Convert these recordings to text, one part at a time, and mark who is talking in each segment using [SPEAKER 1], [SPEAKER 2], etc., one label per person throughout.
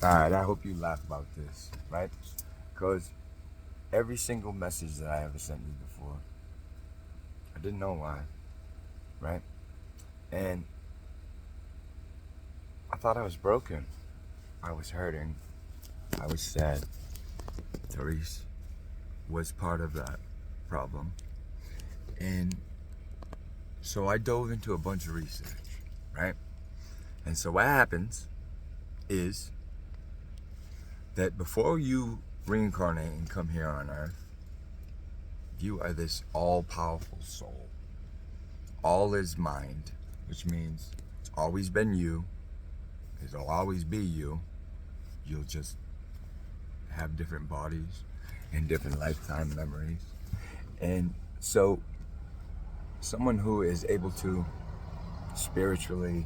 [SPEAKER 1] Alright, I hope you laugh about this, right? Because every single message that I ever sent you before, I didn't know why, right? And I thought I was broken. I was hurting. I was sad. Therese was part of that problem. And so I dove into a bunch of research, right? And so what happens is that before you reincarnate and come here on earth, you are this all-powerful soul. All is mind, which means it's always been you. It'll always be you. You'll just have different bodies and different lifetime memories. And so someone who is able to spiritually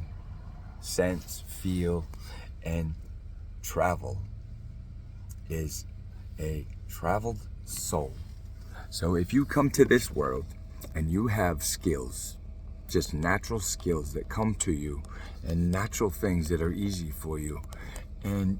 [SPEAKER 1] sense, feel, and travel is a traveled soul. So if you come to this world and you have skills, just natural skills that come to you and natural things that are easy for you, and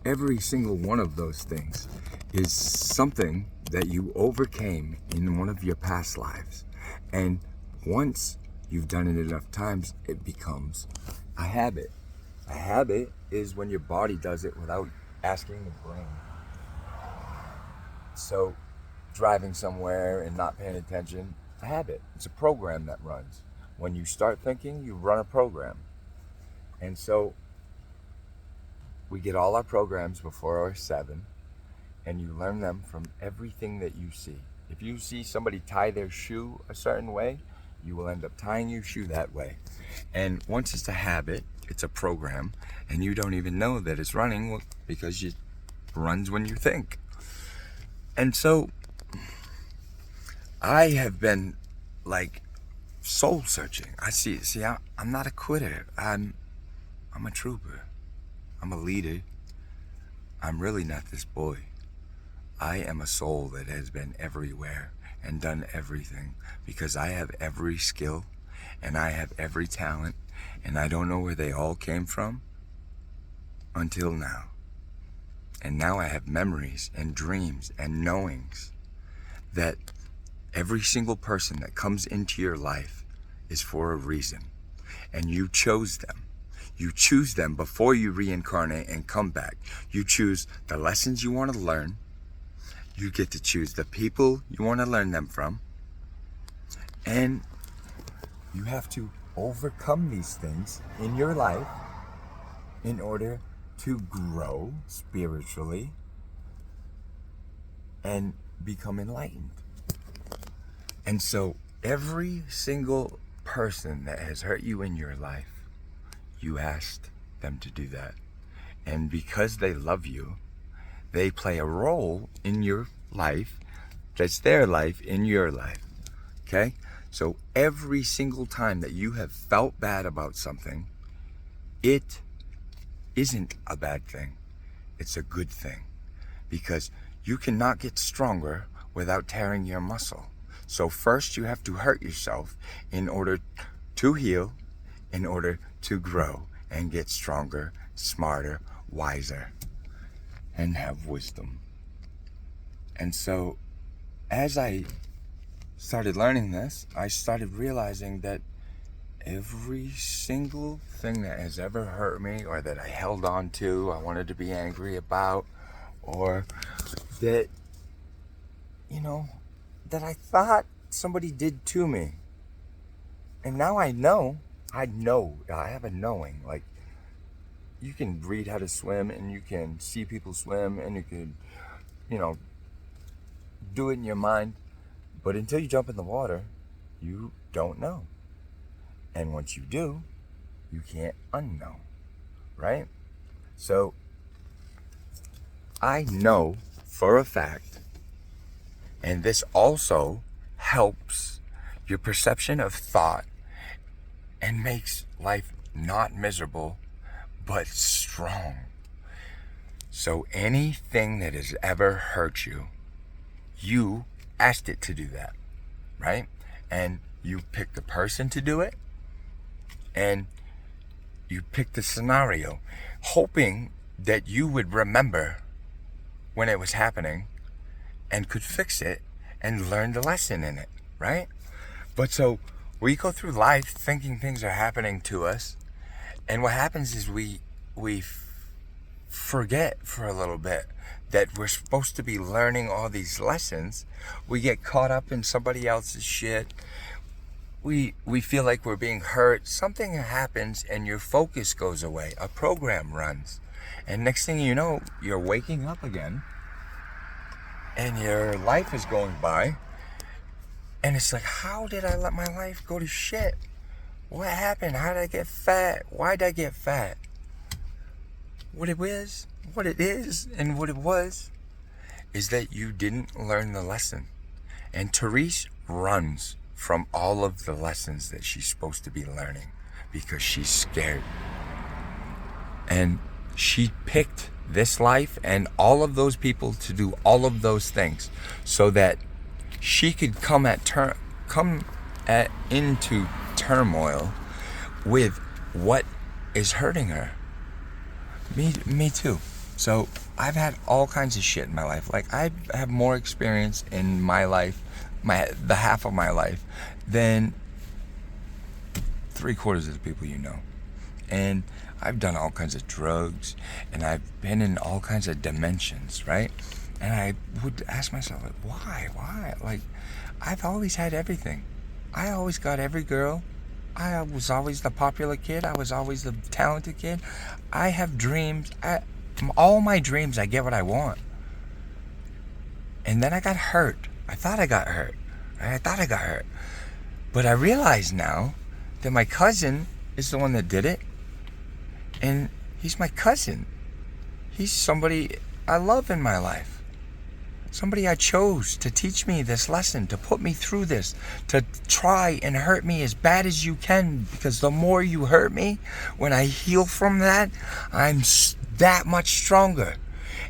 [SPEAKER 1] every single one of those things is something that you overcame in one of your past lives. And once you've done it enough times, it becomes a habit. A habit is when your body does it without asking the brain. So driving somewhere and not paying attention, a habit. It's a program that runs. When you start thinking, you run a program. And so we get all our programs before we're 7, and you learn them from everything that you see. If you see somebody tie their shoe a certain way, you will end up tying your shoe that way. And once it's a habit, it's a program, and you don't even know that it's running because it runs when you think. And so I have been like soul searching. I'm not a quitter. I'm a trooper. I'm a leader. I'm really not this boy. I am a soul that has been everywhere and done everything because I have every skill and I have every talent, and I don't know where they all came from until now. And now I have memories and dreams and knowings that every single person that comes into your life is for a reason, and you chose them. You choose them before you reincarnate and come back. You choose the lessons you want to learn. You get to choose the people you want to learn them from. And you have to overcome these things in your life in order to grow spiritually and become enlightened. And so every single person that has hurt you in your life, you asked them to do that. And because they love you, they play a role in your life that's their life in your life. Okay? So every single time that you have felt bad about something, it isn't a bad thing. It's a good thing. Because you cannot get stronger without tearing your muscle. So first you have to hurt yourself in order to heal, in order to grow and get stronger, smarter, wiser, and have wisdom. And so as I started learning this, I started realizing that every single thing that has ever hurt me or that I held on to, I wanted to be angry about, or that, that I thought somebody did to me. And now I have a knowing. Like, you can read how to swim and you can see people swim and you can, do it in your mind. But until you jump in the water, you don't know. And once you do, you can't unknow, right? So I know for a fact, and this also helps your perception of thought and makes life not miserable, but strong. So anything that has ever hurt you, you asked it to do that, right? And you picked the person to do it, and you picked the scenario, hoping that you would remember when it was happening and could fix it and learn the lesson in it, right? But so we go through life thinking things are happening to us, and what happens is we forget for a little bit that we're supposed to be learning all these lessons. We get caught up in somebody else's shit. We feel like we're being hurt. Something happens and your focus goes away. A program runs. And next thing you know, you're waking up again and your life is going by. And it's like, how did I let my life go to shit? What happened? How did I get fat? Why did I get fat? What it is, and what it was is that you didn't learn the lesson. And Therese runs from all of the lessons that she's supposed to be learning because she's scared. And she picked this life and all of those people to do all of those things so that she could come into turmoil with what is hurting her. Me too. So I've had all kinds of shit in my life. Like, I have more experience in my life, the half of my life, than 3/4 of the people you know. And I've done all kinds of drugs, and I've been in all kinds of dimensions, right? And I would ask myself, like, why? Like, I've always had everything. I always got every girl. I was always the popular kid. I was always the talented kid. I have dreams. All my dreams, I get what I want. And then I got hurt. I thought I got hurt. But I realize now that my cousin is the one that did it. And he's my cousin. He's somebody I love in my life. Somebody I chose to teach me this lesson, to put me through this, to try and hurt me as bad as you can, because the more you hurt me, when I heal from that, I'm that much stronger.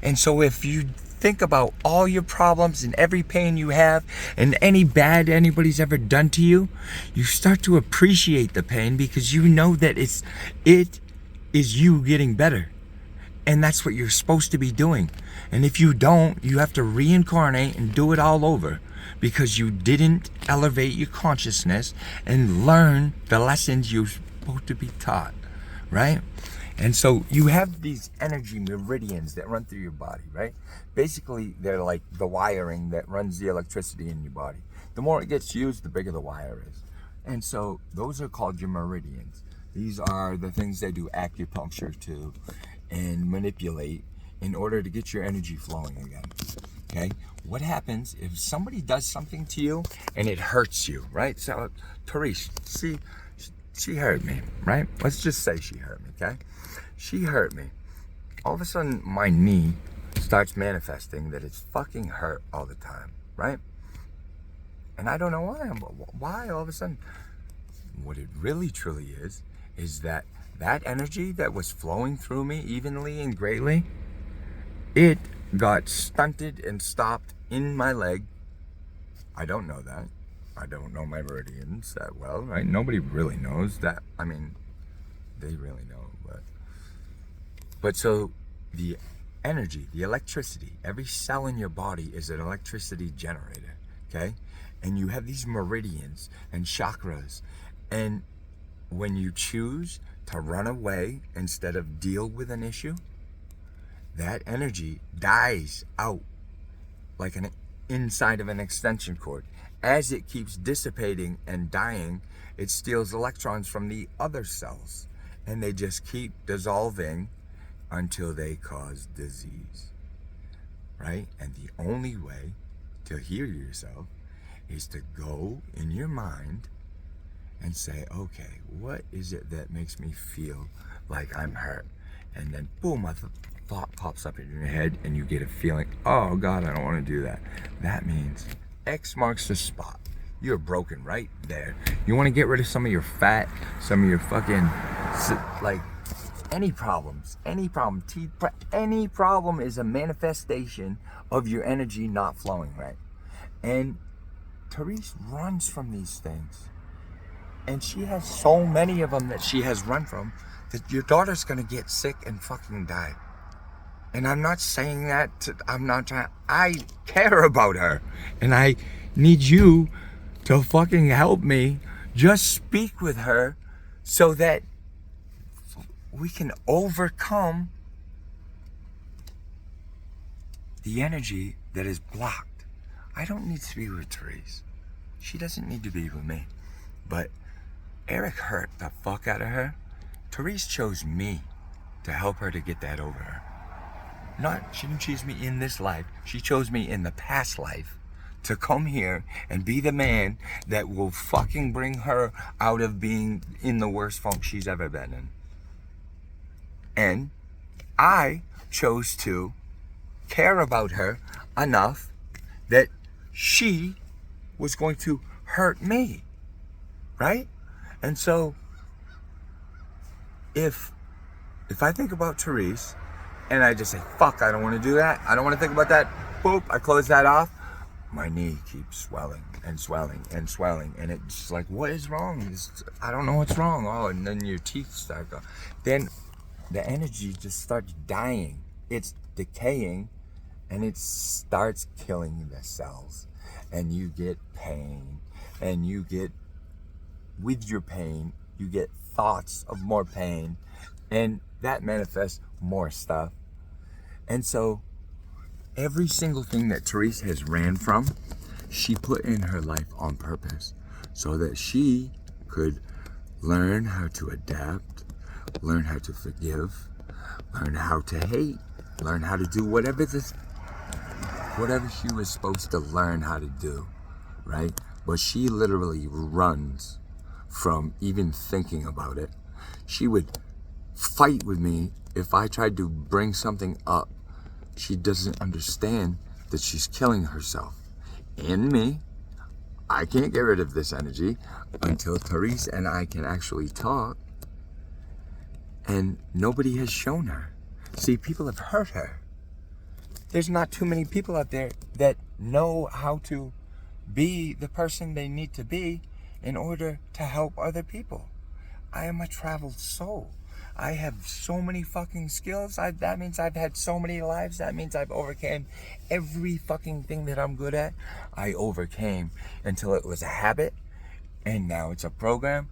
[SPEAKER 1] And so if you think about all your problems and every pain you have and any bad anybody's ever done to you, you start to appreciate the pain because you know that it is you getting better. And that's what you're supposed to be doing. And if you don't, you have to reincarnate and do it all over because you didn't elevate your consciousness and learn the lessons you're supposed to be taught, right? And so you have these energy meridians that run through your body, right? Basically, they're like the wiring that runs the electricity in your body. The more it gets used, the bigger the wire is. And so those are called your meridians. These are the things they do acupuncture to and manipulate in order to get your energy flowing again. Okay? What happens if somebody does something to you and it hurts you, right? So, Therese, she hurt me, right? Let's just say she hurt me, okay? She hurt me. All of a sudden, my knee starts manifesting that it's fucking hurt all the time, right? And I don't know why. Why all of a sudden? What it really truly is that energy that was flowing through me evenly and greatly, it got stunted and stopped in my leg. I don't know that. I don't know my meridians that well, right? Nobody really knows that. I mean, they really know, but so the energy, the electricity, every cell in your body is an electricity generator, okay? And you have these meridians and chakras, and when you choose to run away instead of deal with an issue, that energy dies out like an inside of an extension cord. As it keeps dissipating and dying, it steals electrons from the other cells, and they just keep dissolving until they cause disease, right? And the only way to heal yourself is to go in your mind and say, okay, what is it that makes me feel like I'm hurt? And then boom, a thought pops up in your head and you get a feeling, oh God, I don't want to do that. That means X marks the spot. You're broken right there. You want to get rid of some of your fat, some of your fucking, like, any problems, any problem is a manifestation of your energy not flowing right. And Therese runs from these things. And she has so many of them that she has run from that your daughter's gonna get sick and fucking die. And I'm not saying that, I'm not trying, I care about her. And I need you to fucking help me just speak with her so that we can overcome the energy that is blocked. I don't need to be with Therese. She doesn't need to be with me. But Eric hurt the fuck out of her. Therese chose me to help her to get that over her. She didn't choose me in this life. She chose me in the past life to come here and be the man that will fucking bring her out of being in the worst funk she's ever been in. And I chose to care about her enough that she was going to hurt me, right? And so if I think about Therese and I just say, fuck, I don't want to do that, I don't want to think about that, boop, I close that off, my knee keeps swelling and swelling and swelling, and it's like, what is wrong? I don't know what's wrong. Oh, and then your teeth start going. Then the energy just starts dying. It's decaying, and it starts killing the cells. And you get pain, and you get, with your pain, you get thoughts of more pain, and that manifests more stuff. And so every single thing that Therese has ran from, she put in her life on purpose so that she could learn how to adapt, learn how to forgive, learn how to hate, learn how to do whatever she was supposed to learn how to do, right? But she literally runs from even thinking about it. She would fight with me if I tried to bring something up. She doesn't understand that she's killing herself. And me, I can't get rid of this energy until Therese and I can actually talk. And nobody has shown her. See, people have hurt her. There's not too many people out there that know how to be the person they need to be in order to help other people. I am a traveled soul. I have so many fucking skills. That means I've had so many lives. That means I've overcame every fucking thing that I'm good at. I overcame until it was a habit, and now it's a program,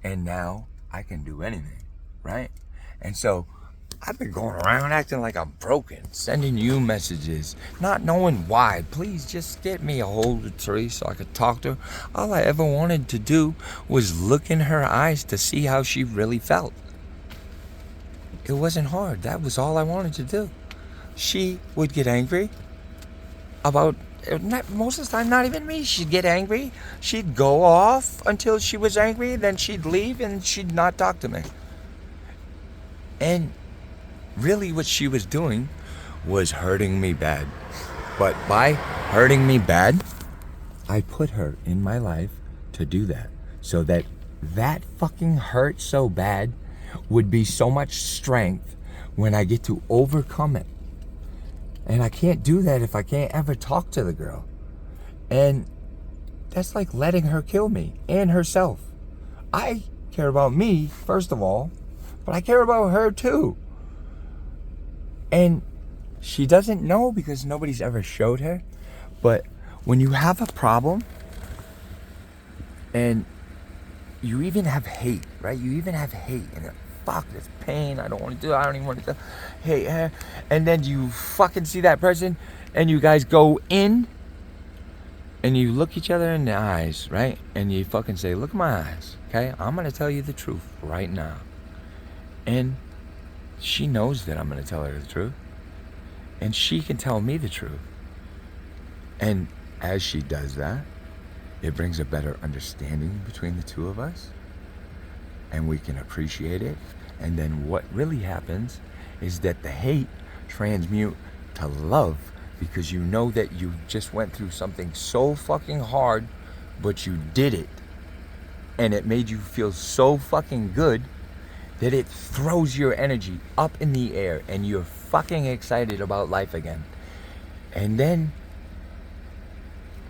[SPEAKER 1] and now I can do anything, right? And so I've been going around acting like I'm broken, sending you messages, not knowing why. Please just get me a hold of Therese so I could talk to her. All I ever wanted to do was look in her eyes to see how she really felt. It wasn't hard. That was all I wanted to do. She would get angry about, most of the time, not even me. She'd get angry. She'd go off until she was angry. Then she'd leave and she'd not talk to me. And really what she was doing was hurting me bad. But by hurting me bad, I put her in my life to do that. So that fucking hurt so bad would be so much strength when I get to overcome it. And I can't do that if I can't ever talk to the girl. And that's like letting her kill me and herself. I care about me, first of all, but I care about her too. And she doesn't know because nobody's ever showed her. But when you have a problem and you even have hate, right? You even have hate and fuck, this pain, I don't want to do it, I don't even want to hate her. And then you fucking see that person and you guys go in and you look each other in the eyes, right? And you fucking say, look at my eyes, okay? I'm going to tell you the truth right now. And she knows that I'm going to tell her the truth. And she can tell me the truth. And as she does that, it brings a better understanding between the two of us. And we can appreciate it. And then what really happens is that the hate transmute to love, because you know that you just went through something so fucking hard, but you did it. And it made you feel so fucking good that it throws your energy up in the air and you're fucking excited about life again. And then,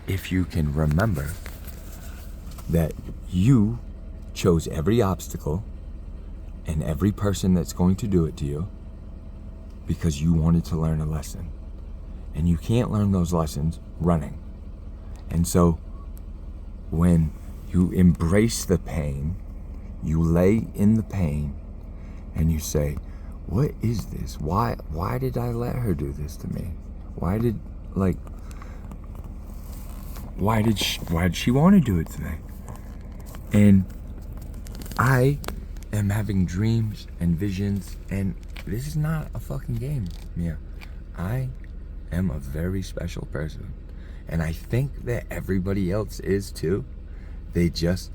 [SPEAKER 1] if you can remember that you chose every obstacle and every person that's going to do it to you, because you wanted to learn a lesson. And you can't learn those lessons running. And so when you embrace the pain, you lay in the pain and you say, what is this? Why did I let her do this to me? Why did she want to do it to me? And I am having dreams and visions, and this is not a fucking game, Mia. I am a very special person. And I think that everybody else is too. They just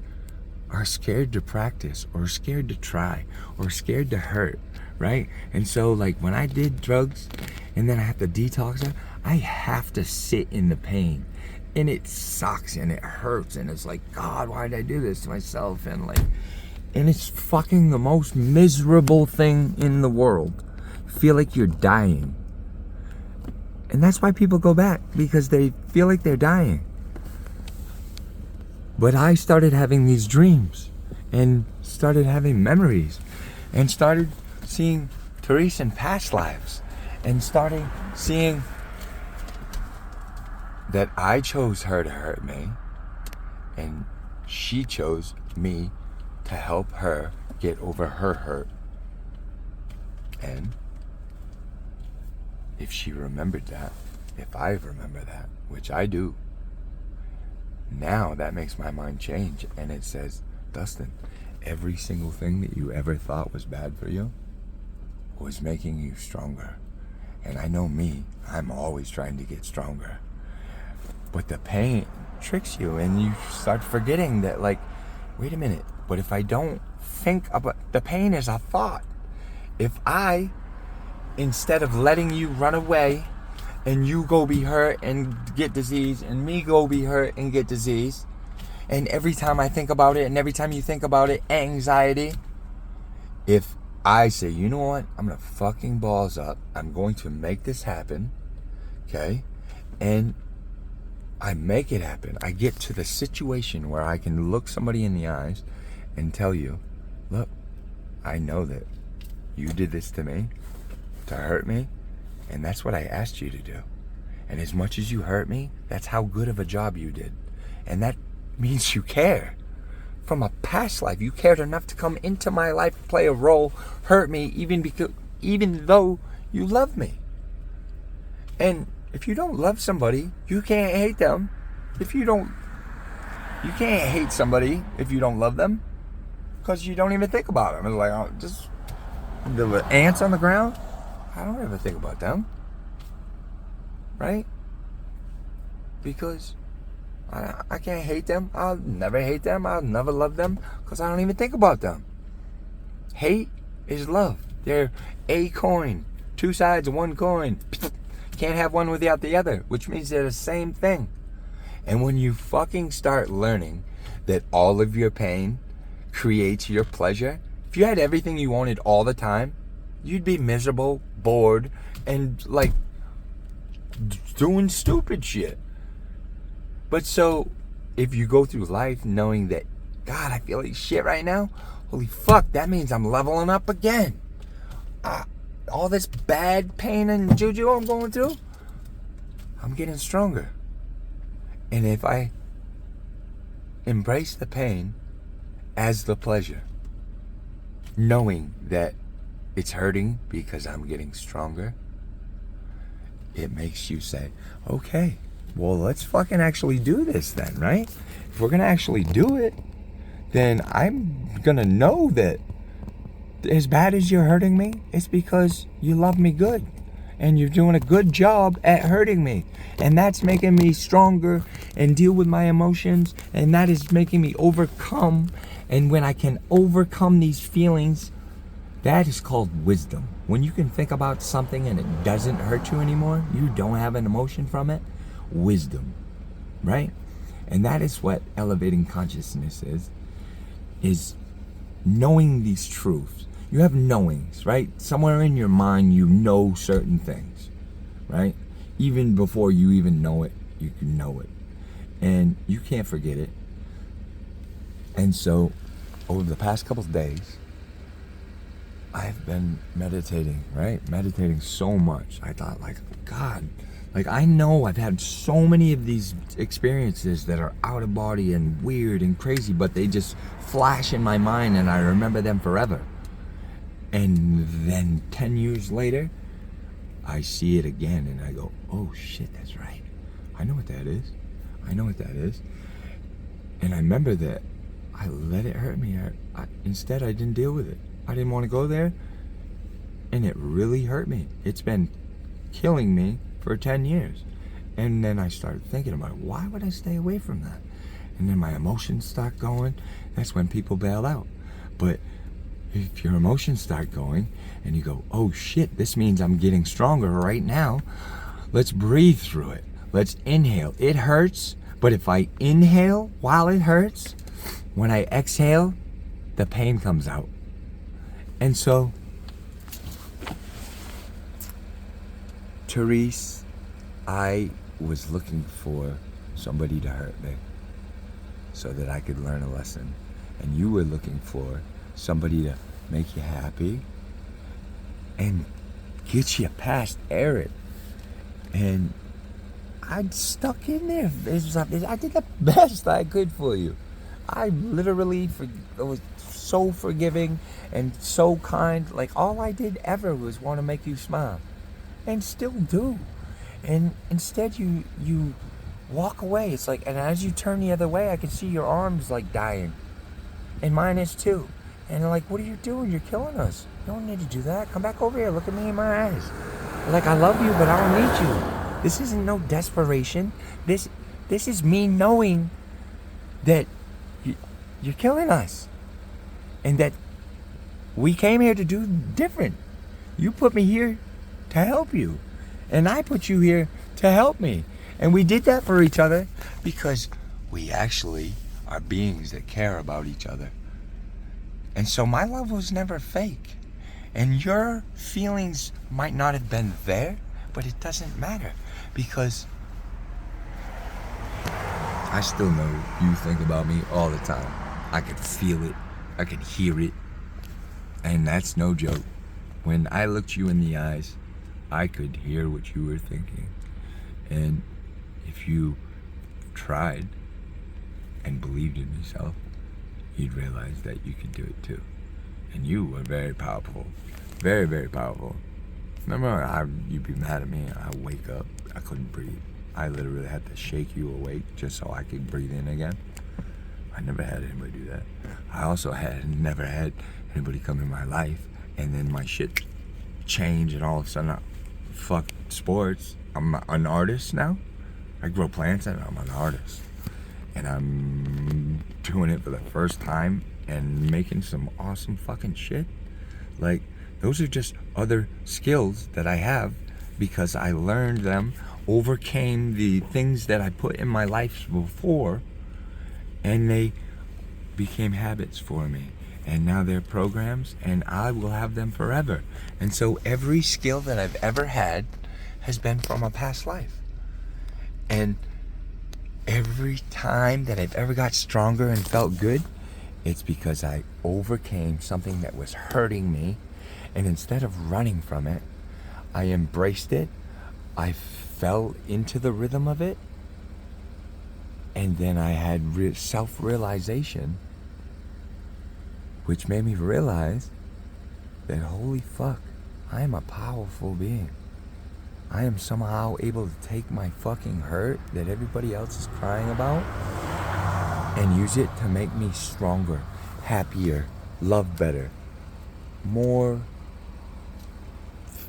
[SPEAKER 1] are scared to practice, or scared to try, or scared to hurt, right? And so like when I did drugs and then I have to detox it, I have to sit in the pain. And it sucks and it hurts and it's like, God, why did I do this to myself? And it's fucking the most miserable thing in the world. Feel like you're dying. And that's why people go back, because they feel like they're dying. But I started having these dreams and started having memories and started seeing Therese in past lives and started seeing that I chose her to hurt me and she chose me to help her get over her hurt. And if she remembered that, if I remember that, which I do, now that makes my mind change and it says, Dustin, every single thing that you ever thought was bad for you was making you stronger. And I know me, I'm always trying to get stronger. But the pain tricks you and you start forgetting that, like, wait a minute, but if I don't think about, the pain is a thought. If I, instead of letting you run away and you go be hurt and get disease and me go be hurt and get disease, and every time I think about it and every time you think about it, anxiety, if I say, you know what, I'm gonna fucking balls up, I'm going to make this happen, okay, and I make it happen. I get to the situation where I can look somebody in the eyes and tell you, look, I know that you did this to me, to hurt me, and that's what I asked you to do. And as much as you hurt me, that's how good of a job you did. And that means you care. From a past life, you cared enough to come into my life, play a role, hurt me, even though you love me. And if you don't love somebody, you can't hate them. You can't hate somebody if you don't love them, because you don't even think about them. It's like, oh, just the ants on the ground, I don't ever think about them, right? Because I can't hate them. I'll never hate them. I'll never love them, because I don't even think about them. Hate is love. They're a coin, two sides of one coin. Can't have one without the other, which means they're the same thing. And when you fucking start learning that all of your pain creates your pleasure, if you had everything you wanted all the time, you'd be miserable, bored, and like doing stupid shit. But so if you go through life knowing that, God, I feel like shit right now, holy fuck, that means I'm leveling up again. All this bad pain and juju I'm going through, I'm getting stronger. And if I embrace the pain as the pleasure, knowing that it's hurting because I'm getting stronger, it makes you say, okay, well, let's fucking actually do this then, right? If we're gonna actually do it, then I'm gonna know that as bad as you're hurting me, it's because you love me good and you're doing a good job at hurting me, and that's making me stronger and deal with my emotions, and that is making me overcome. And when I can overcome these feelings, that is called wisdom. When you can think about something and it doesn't hurt you anymore, you don't have an emotion from it, wisdom, right? And that is what elevating consciousness is knowing these truths. You have knowings, right? Somewhere in your mind, you know certain things, right? Even before you even know it, you can know it. And you can't forget it. And so, over the past couple of days, I've been meditating, right? Meditating so much. I thought, like, God, like, I know I've had so many of these experiences that are out of body and weird and crazy, but they just flash in my mind and I remember them forever. And then 10 years later, I see it again and I go, oh shit, that's right. I know what that is. I know what that is. And I remember that I let it hurt me. Instead, I didn't deal with it. I didn't want to go there. And it really hurt me. It's been killing me for 10 years. And then I started thinking about it. Why would I stay away from that? And then my emotions start going. That's when people bail out. But if your emotions start going and you go, oh shit, this means I'm getting stronger right now. Let's breathe through it. Let's inhale. It hurts, but if I inhale while it hurts, when I exhale, the pain comes out. And so, Therese, I was looking for somebody to hurt me so that I could learn a lesson. And you were looking for somebody to make you happy and get you past Eric. And I stuck in there. I did the best I could for you. I literally was so forgiving and so kind. Like, all I did ever was want to make you smile. And still do. And instead you walk away. It's like, and as you turn the other way, I can see your arms like dying. And mine is too. And they're like, what are you doing? You're killing us. You don't need to do that. Come back over here. Look at me in my eyes. Like, I love you, but I don't need you. This isn't no desperation. This is me knowing that you're killing us. And that we came here to do different. You put me here to help you. And I put you here to help me. And we did that for each other because we actually are beings that care about each other. And so my love was never fake. And your feelings might not have been there, but it doesn't matter because I still know you think about me all the time. I could feel it. I could hear it. And that's no joke. When I looked you in the eyes, I could hear what you were thinking. And if you tried and believed in yourself, you'd realize that you could do it too. And you were very powerful. Very, very powerful. Remember, you'd be mad at me, I'd wake up, I couldn't breathe. I literally had to shake you awake just so I could breathe in again. I never had anybody do that. I also never had anybody come in my life and then my shit change and all of a sudden fuck sports. I'm an artist now. I grow plants and I'm an artist. And I'm doing it for the first time and making some awesome fucking shit. Like, those are just other skills that I have because I learned them, overcame the things that I put in my life before, and they became habits for me. And now they're programs, and I will have them forever. And so every skill that I've ever had has been from a past life. And every time that I've ever got stronger and felt good, it's because I overcame something that was hurting me. And instead of running from it, I embraced it. I fell into the rhythm of it. And then I had self-realization, which made me realize that, holy fuck, I am a powerful being. I am somehow able to take my fucking hurt that everybody else is crying about and use it to make me stronger, happier, love better, more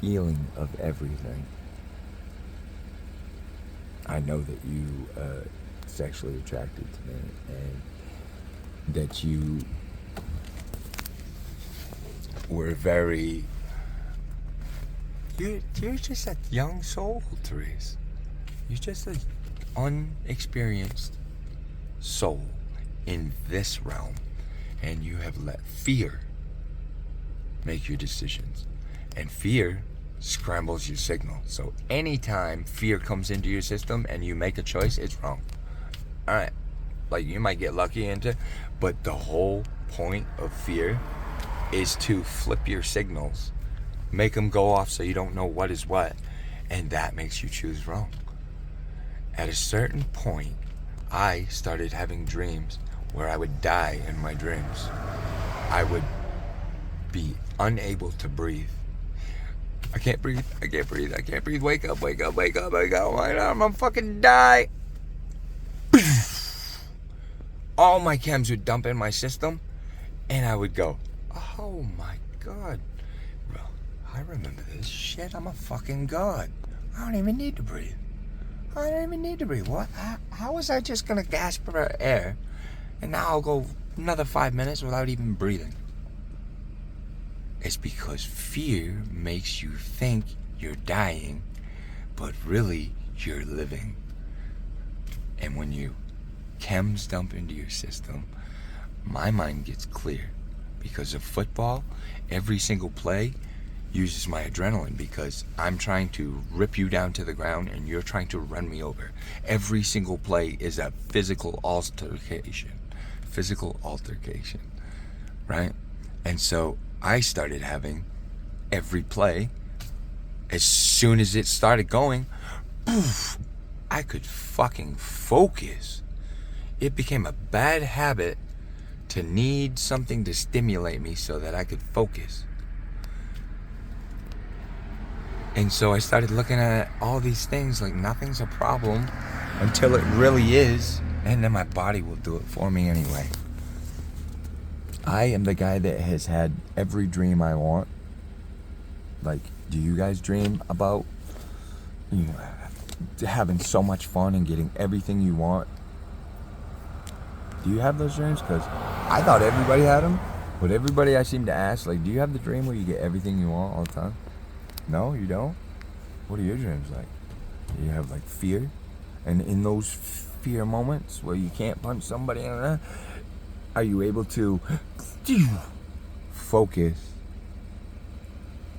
[SPEAKER 1] feeling of everything. I know that you sexually attracted to me and that you were very... You're just a young soul, Therese. You're just an unexperienced soul in this realm. And you have let fear make your decisions. And fear scrambles your signal. So anytime fear comes into your system and you make a choice, it's wrong. Alright. Like, you might get lucky into, but the whole point of fear is to flip your signals, make them go off so you don't know what is what, and that makes you choose wrong. At a certain point, I started having dreams where I would die in my dreams. I would be unable to breathe. I can't breathe, I can't breathe, I can't breathe. Wake up, wake up, wake up, wake up. I'm gonna fucking die. All my chems would dump in my system, and I would go, oh my God. Bro, I remember this shit. I'm a fucking god. I don't even need to breathe. I don't even need to breathe. What? How was I just gonna gasp for air, and now I'll go another 5 minutes without even breathing? It's because fear makes you think you're dying, but really you're living. And when you chems dump into your system, my mind gets clear. Because of football, every single play uses my adrenaline because I'm trying to rip you down to the ground and you're trying to run me over. Every single play is a physical altercation. Right? And so I started having every play, as soon as it started going, poof, I could fucking focus. It became a bad habit to need something to stimulate me so that I could focus. And so I started looking at all these things like nothing's a problem until it really is, and then my body will do it for me anyway. I am the guy that has had every dream I want. Like, do you guys dream about, having so much fun and getting everything you want? Do you have those dreams? Because I thought everybody had them, but everybody I seem to ask, like, do you have the dream where you get everything you want all the time? No, you don't? What are your dreams like? Do you have, like, fear? And in those fear moments where you can't punch somebody, are you able to focus?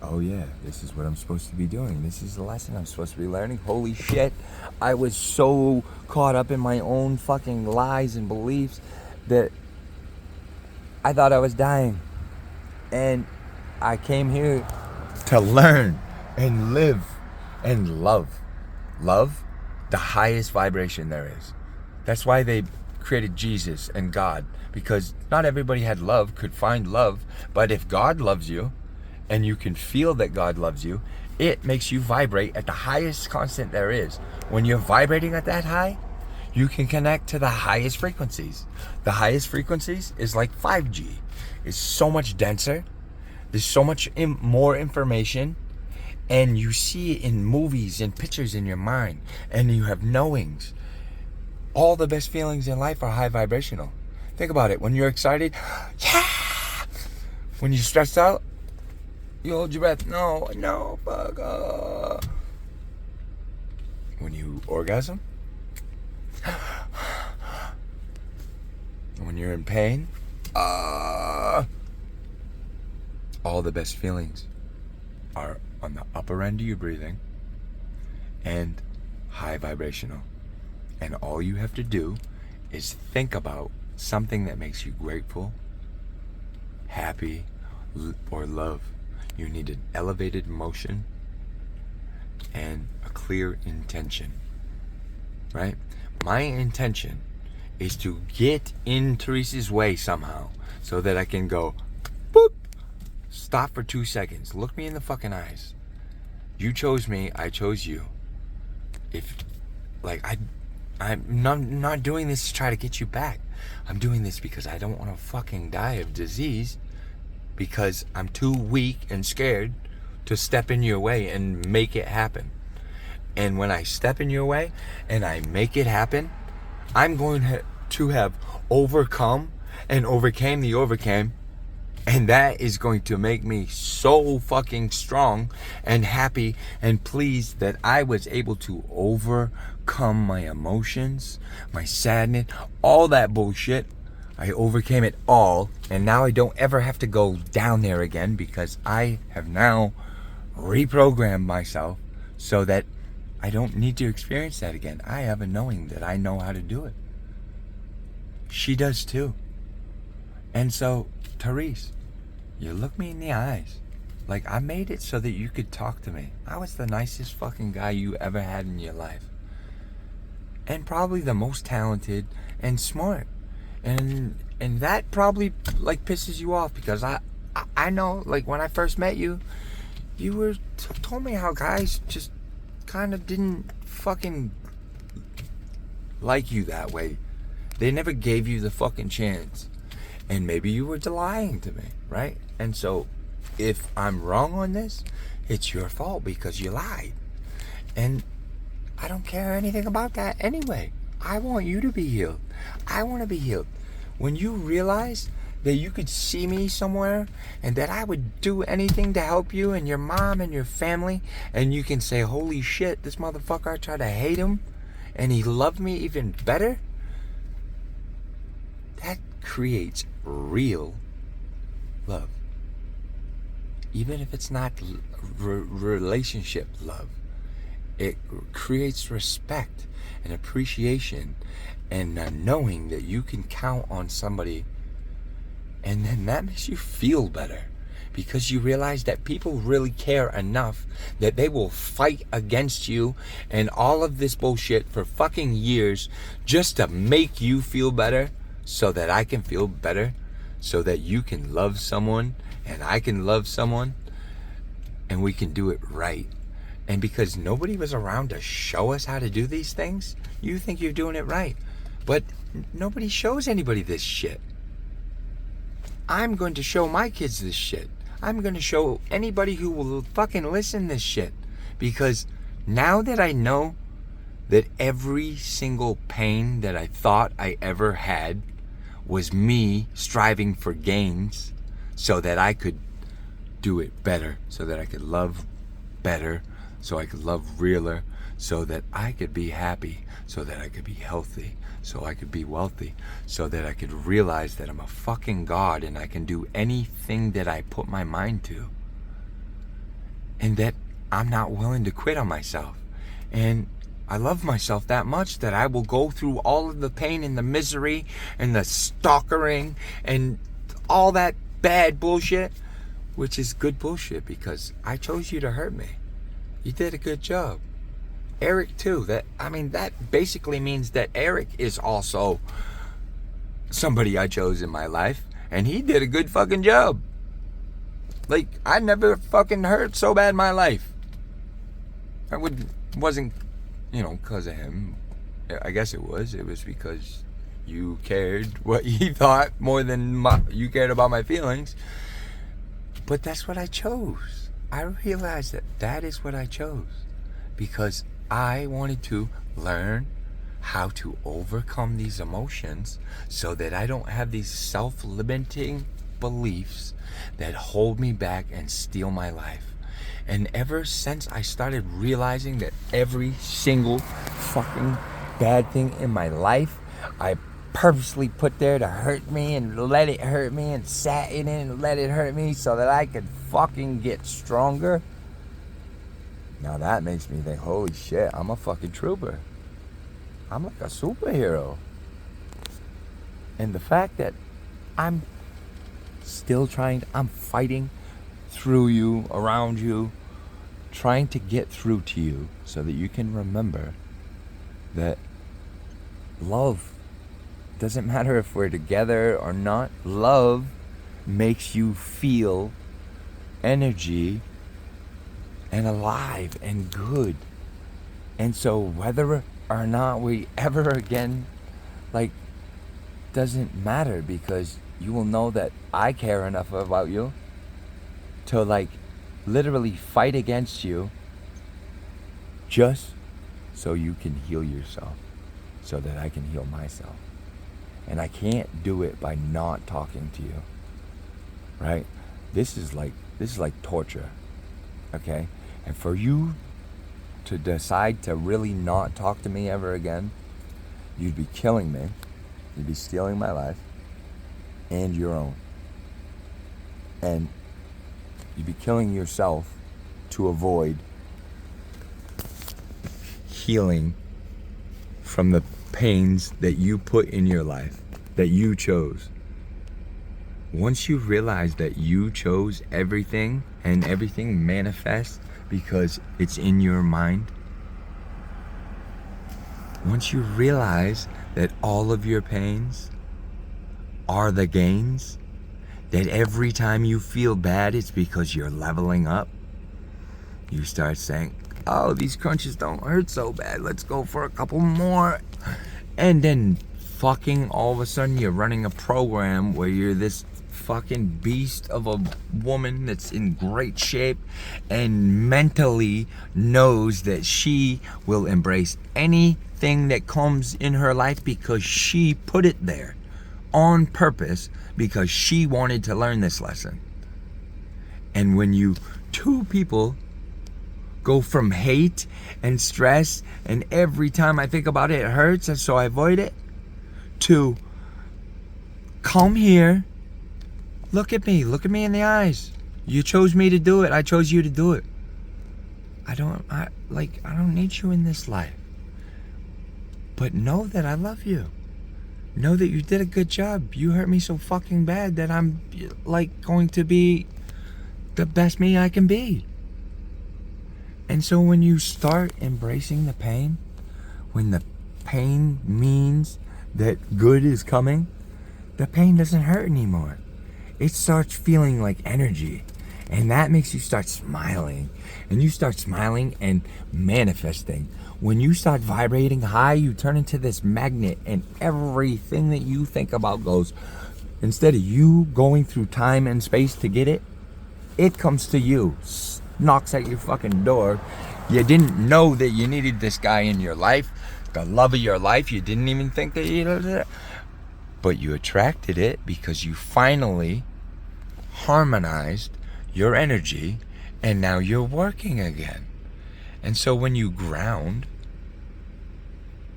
[SPEAKER 1] Oh yeah, this is what I'm supposed to be doing. This is the lesson I'm supposed to be learning. Holy shit, I was so caught up in my own fucking lies and beliefs that I thought I was dying. And I came here to learn and live and love. Love, the highest vibration there is. That's why they created Jesus and God, because not everybody had love, could find love. But if God loves you, and you can feel that God loves you, it makes you vibrate at the highest constant there is. When you're vibrating at that high, you can connect to the highest frequencies. The highest frequencies is like 5G. It's so much denser. There's so much more information. And you see it in movies and pictures in your mind. And you have knowings. All the best feelings in life are high vibrational. Think about it. When you're excited, yeah! When you're stressed out, you hold your breath. No, fuck. When you orgasm. When you're in pain. All the best feelings are on the upper end of your breathing and high vibrational. And all you have to do is think about something that makes you grateful, happy, or love. You need an elevated motion and a clear intention, right? My intention is to get in Teresa's way somehow so that I can go, boop, stop for 2 seconds, look me in the fucking eyes. You chose me, I chose you. If, like, I'm not doing this to try to get you back. I'm doing this because I don't want to fucking die of disease, because I'm too weak and scared to step in your way and make it happen. And when I step in your way and I make it happen, I'm going to have overcome and overcame the overcame. And that is going to make me so fucking strong and happy and pleased that I was able to overcome my emotions, my sadness, all that bullshit. I overcame it all, and now I don't ever have to go down there again, because I have now reprogrammed myself so that I don't need to experience that again. I have a knowing that I know how to do it. She does too. And so, Therese, You look me in the eyes. Like, I made it so that you could talk to me. I was the nicest fucking guy you ever had in your life. And probably the most talented and smart. And that probably, like, pisses you off because I know, like, when I first met you, you were told me how guys just kind of didn't fucking like you that way. They never gave you the fucking chance. And maybe you were lying to me, right? And so, if I'm wrong on this, it's your fault because you lied. And I don't care anything about that anyway. I want you to be healed. I want to be healed. When you realize that you could see me somewhere and that I would do anything to help you and your mom and your family, and you can say, holy shit, this motherfucker, I tried to hate him and he loved me even better, that creates real love. Even if it's not relationship love, it creates respect and appreciation and knowing that you can count on somebody, and then that makes you feel better because you realize that people really care enough that they will fight against you and all of this bullshit for fucking years just to make you feel better so that I can feel better, so that you can love someone and I can love someone and we can do it right. And because nobody was around to show us how to do these things, you think you're doing it right. But nobody shows anybody this shit. I'm going to show my kids this shit. I'm going to show anybody who will fucking listen this shit. Because now that I know that every single pain that I thought I ever had was me striving for gains so that I could do it better, so that I could love better, so I could love realer, so that I could be happy, so that I could be healthy, so I could be wealthy, so that I could realize that I'm a fucking god and I can do anything that I put my mind to. And that I'm not willing to quit on myself. And I love myself that much that I will go through all of the pain and the misery and the stalkering and all that bad bullshit, which is good bullshit because I chose you to hurt me. You did a good job. Eric too. That basically means that Eric is also somebody I chose in my life, and he did a good fucking job. Like, I never fucking hurt so bad in my life. Wasn't, because of him. I guess it was. It was because you cared what he thought more than you cared about my feelings. But that's what I chose. I realized that is what I chose because I wanted to learn how to overcome these emotions so that I don't have these self-limiting beliefs that hold me back and steal my life. And ever since I started realizing that every single fucking bad thing in my life, I purposely put there to hurt me and let it hurt me and sat in it and let it hurt me so that I could fucking get stronger. Now that makes me think, holy shit, I'm a fucking trooper. I'm like a superhero. And the fact that I'm still I'm fighting through you, around you, trying to get through to you so that you can remember that love doesn't matter if we're together or not. Love makes you feel energy and alive and good. And so whether or not we ever again, doesn't matter because you will know that I care enough about you to literally fight against you just so you can heal yourself, so that I can heal myself. And I can't do it by not talking to you, right? This is like torture, okay? And for you to decide to really not talk to me ever again, you'd be killing me. You'd be stealing my life and your own. And you'd be killing yourself to avoid healing from the pains that you put in your life, that you chose. once you realize that you chose everything and everything manifests because it's in your mind, once you realize that all of your pains are the gains, that every time you feel bad, it's because you're leveling up, you start saying, oh, these crunches don't hurt so bad. Let's go for a couple more. And then fucking all of a sudden you're running a program where you're this fucking beast of a woman that's in great shape and mentally knows that she will embrace anything that comes in her life because she put it there on purpose because she wanted to learn this lesson. And when you two people go from hate and stress and every time I think about it, it hurts and so I avoid it, to come here, look at me in the eyes. You chose me to do it. I chose you to do it. I don't need you in this life. But know that I love you. Know that you did a good job. You hurt me so fucking bad that I'm like going to be the best me I can be. And so when you start embracing the pain, when the pain means that good is coming, the pain doesn't hurt anymore. It starts feeling like energy. And that makes you start smiling. And you start smiling and manifesting. When you start vibrating high, you turn into this magnet. And everything that you think about goes, instead of you going through time and space to get it, it comes to you. Knocks at your fucking door. You didn't know that you needed this guy in your life, the love of your life. You didn't even think that you needed it, but you attracted it because you finally harmonized your energy and now you're working again. And so when you ground,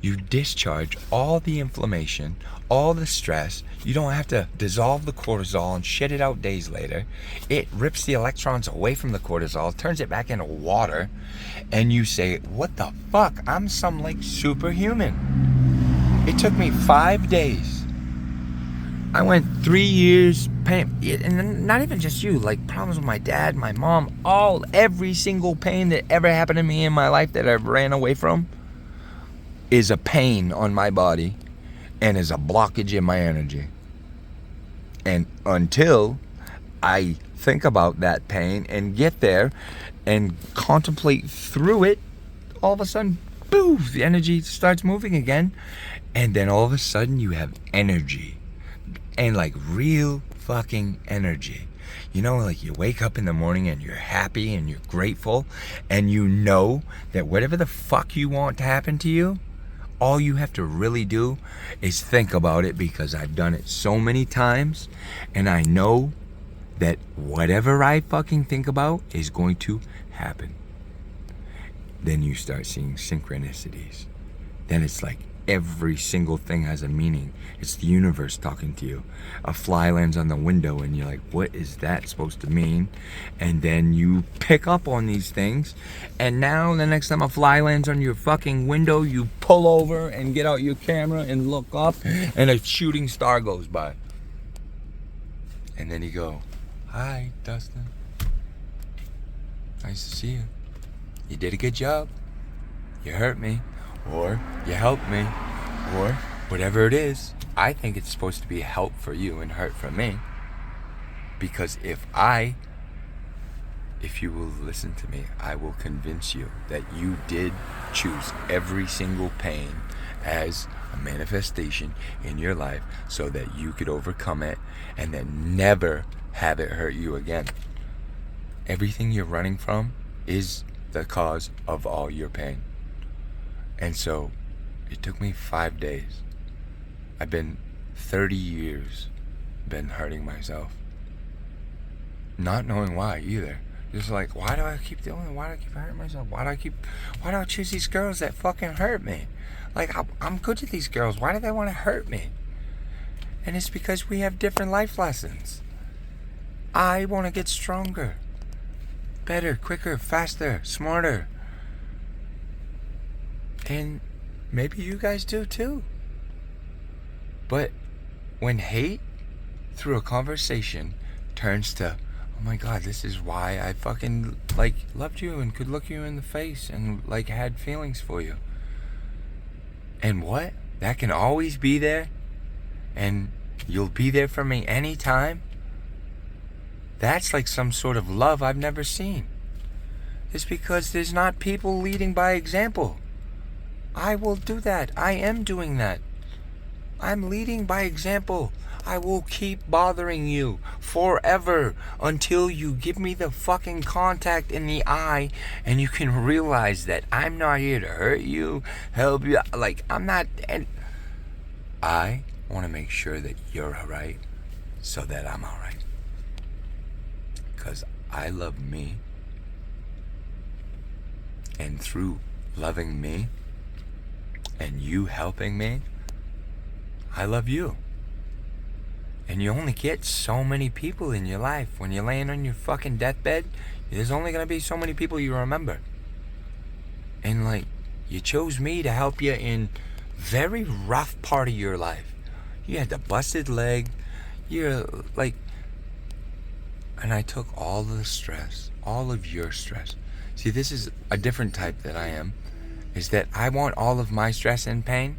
[SPEAKER 1] you discharge all the inflammation, all the stress. You don't have to dissolve the cortisol and shit it out days later. It rips the electrons away from the cortisol, turns it back into water, and you say, what the fuck? I'm some like superhuman. It took me 5 days. I went 3 years pain, and not even just you, like problems with my dad, my mom, every single pain that ever happened to me in my life that I ran away from is a pain on my body and is a blockage in my energy. And until I think about that pain and get there and contemplate through it, all of a sudden, boom, the energy starts moving again. And then all of a sudden you have energy. And like real fucking energy. You know, like you wake up in the morning and you're happy and you're grateful and you know that whatever the fuck you want to happen to you, all you have to really do is think about it, because I've done it so many times and I know that whatever I fucking think about is going to happen. Then you start seeing synchronicities. Then it's like every single thing has a meaning. It's the universe talking to you. A fly lands on the window and you're like, what is that supposed to mean? And then you pick up on these things, and now the next time a fly lands on your fucking window, you pull over and get out your camera and look up, and a shooting star goes by. And then you go, hi, Dustin. Nice to see you. You did a good job. You hurt me. Or you helped me. Or whatever it is. I think it's supposed to be help for you and hurt for me. Because if you will listen to me, I will convince you that you did choose every single pain as a manifestation in your life so that you could overcome it and then never have it hurt you again. Everything you're running from is the cause of all your pain. And so it took me 5 days. I've been 30 years been hurting myself. Not knowing why either. Just like, why do I keep doing it? Why do I keep hurting myself? Why do I choose these girls that fucking hurt me? Like, I'm good to these girls. Why do they want to hurt me? And it's because we have different life lessons. I want to get stronger, better, quicker, faster, smarter. And maybe you guys do too. But when hate through a conversation turns to, oh my God, this is why I fucking like loved you and could look you in the face and like had feelings for you. And what? That can always be there? And you'll be there for me anytime? That's like some sort of love I've never seen. It's because there's not people leading by example. I will do that. I am doing that. I'm leading by example. I will keep bothering you forever until you give me the fucking contact in the eye and you can realize that I'm not here to hurt you, help you. Like, I'm not. And I want to make sure that you're alright so that I'm alright. Because I love me. And through loving me and you helping me, I love you. And you only get so many people in your life. When you're laying on your fucking deathbed, there's only going to be so many people you remember. And like, you chose me to help you in very rough part of your life. You had the busted leg. You're like, and I took all of the stress, all of your stress. See, this is a different type that I am, is that I want all of my stress and pain,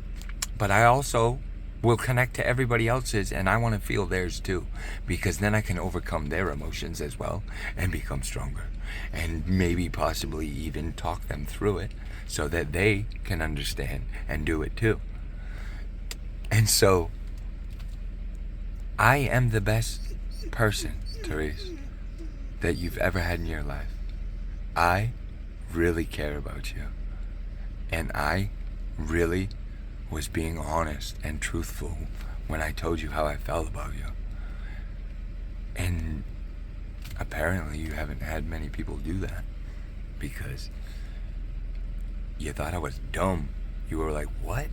[SPEAKER 1] but I also will connect to everybody else's and I want to feel theirs too, because then I can overcome their emotions as well and become stronger and maybe possibly even talk them through it so that they can understand and do it too. And so I am the best person, Therese, that you've ever had in your life. I really care about you. And I really was being honest and truthful when I told you how I felt about you. And apparently you haven't had many people do that because you thought I was dumb. You were like, what?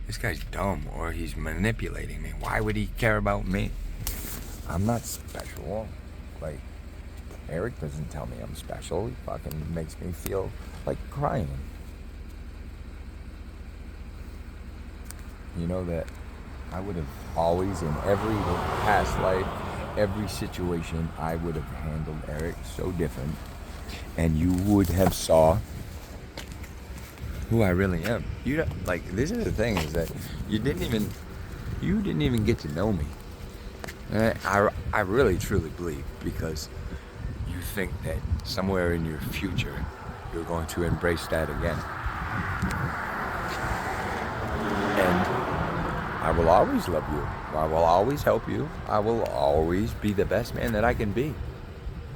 [SPEAKER 1] This guy's dumb, or he's manipulating me. Why would he care about me? I'm not special. Like, Eric doesn't tell me I'm special. He fucking makes me feel like crying. You know that I would have always, in every past life, every situation, I would have handled Eric so different. And you would have saw who I really am. You don't, like, this is the thing, is that you didn't even get to know me. And I really truly believe, because you think that somewhere in your future you're going to embrace that again. And I will always love you. I will always help you. I will always be the best man that I can be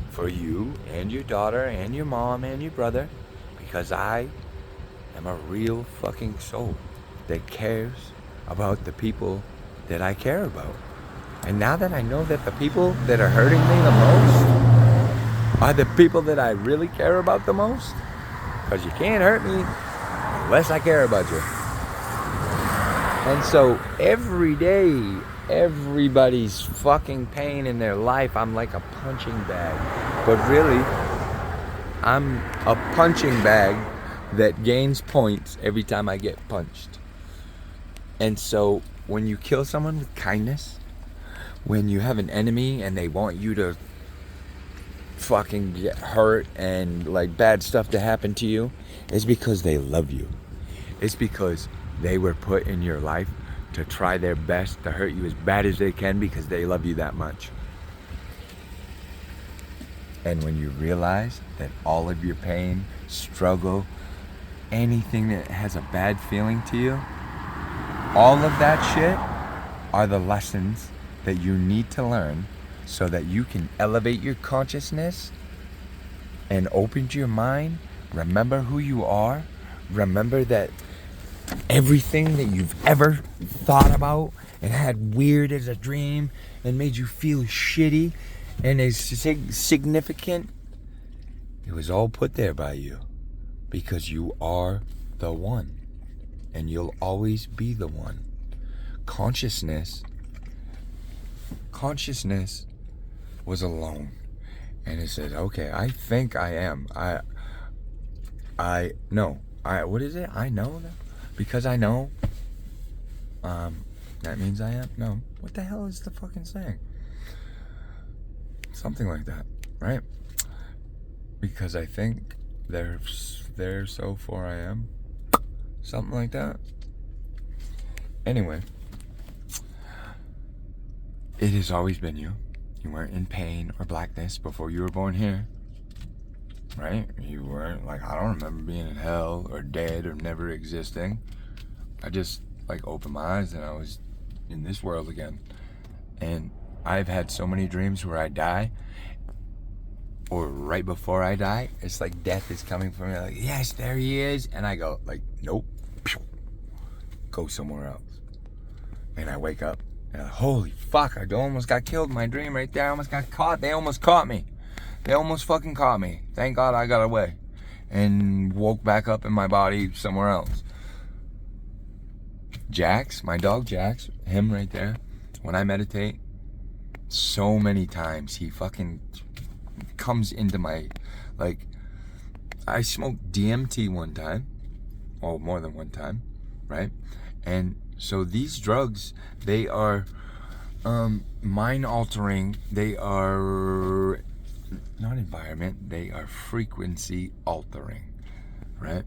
[SPEAKER 1] for you and your daughter and your mom and your brother, because I am a real fucking soul that cares about the people that I care about. And now that I know that the people that are hurting me the most are the people that I really care about the most, because you can't hurt me unless I care about you. And so every day, everybody's fucking pain in their life, I'm like a punching bag. But really, I'm a punching bag that gains points every time I get punched. And so when you kill someone with kindness, when you have an enemy and they want you to fucking get hurt and like bad stuff to happen to you, it's because they love you. It's because they were put in your life to try their best to hurt you as bad as they can, because they love you that much. And when you realize that all of your pain, struggle, anything that has a bad feeling to you, all of that shit are the lessons that you need to learn so that you can elevate your consciousness and open your mind. Remember who you are. Remember that everything that you've ever thought about and had weird as a dream and made you feel shitty and is significant, it was all put there by you, because you are the one and you'll always be the one. Consciousness was alone, and it said, okay, I think I am. What is it? I know that. Because I know, that means I am? No. What the hell is the fucking saying? Something like that, right? Because I think there, so far I am. Something like that. Anyway, it has always been you. You weren't in pain or blackness before you were born here, right? You weren't, like, I don't remember being in hell or dead or never existing. I just, like, opened my eyes and I was in this world again. And I've had so many dreams where I die, or right before I die, it's like death is coming for me, like, yes, there he is. And I go, like, nope, go somewhere else. And I wake up and I'm like, holy fuck, I almost got killed in my dream right there. I almost got caught. They almost caught me. They almost fucking caught me. Thank God I got away and woke back up in my body somewhere else. Jax, my dog Jax, him right there, when I meditate, so many times he fucking comes into my, like, I smoked DMT one time, or more than one time, right? And so these drugs, they are mind altering. They are not environment, they are frequency altering, right?